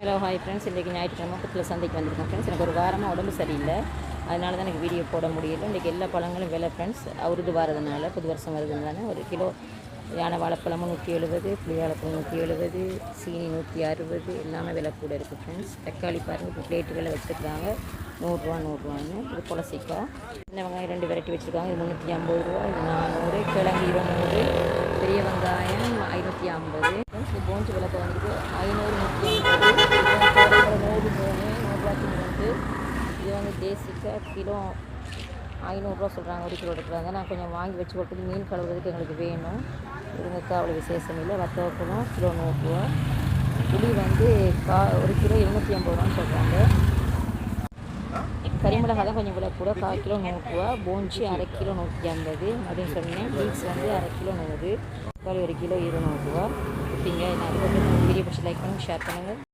Hello hi friends, இன்றைக்கி ஞாயிற்றுக்கிழமை பக்கத்தில் சந்தைக்கு வந்திருக்கேன் ஃப்ரெண்ட்ஸ். எனக்கு ஒரு வாரமாக உடம்பு சரியில்லை, அதனால தான் எனக்கு வீடியோ போட முடியல. இன்றைக்கி எல்லா பழங்களும் விலை ஃப்ரெண்ட்ஸ். உருது வாரதுனால புது வருஷம் வருதுனால ஒரு கிலோ யானை வாழைப்பழமும் 170, புளி வாழைப்பழம் 170, சீனி 160, எல்லாமே விலை கூட இருக்குது ஃப்ரெண்ட்ஸ். தக்காளி பாருங்கள், இப்போ பிளேட்டுகளில் வச்சுருக்காங்க 100 ரூபான்னு. இது புலசிக்காய் சின்ன வெங்காயம் 2 வெரைட்டி வச்சுருக்காங்க. இது 350 ரூபா, இது 400. கிழங்கு 200, பெரிய வெங்காயம் 550. இது போஞ்சு விலை வந்துட்டு 500, 150, 100, 100 இது வந்து தேசிக்காய் கிலோ 500 சொல்கிறாங்க. ஒரு கிலோ எடுக்கிறாங்க. நான் கொஞ்சம் வாங்கி வச்சு கொடுத்து மீன் கழுவுறதுக்கு எங்களுக்கு வேணும். முருங்கைக்காய் அவ்வளோ விசேஷம் இல்லை. வத்தவப்பழம் கிலோ 100 ரூபா. புளி வந்து ஒரு கிலோ 250 ரூபான்னு சொல்கிறாங்க. கரிமிளகாய் தான் கொஞ்சம் விலை கூட, 1/4 கிலோ 100 ரூபா. போஞ்சி அரை கிலோ 150 அப்படின்னு சொன்னேன். பீன்ஸ் வந்து அரை கிலோ 100, தக்காளி 1 கிலோ 200 ரூபா. ஓகேங்க, நான் வீடியோ பிடிச்சி லைக் பண்ணுங்கள், ஷேர் பண்ணுங்கள்.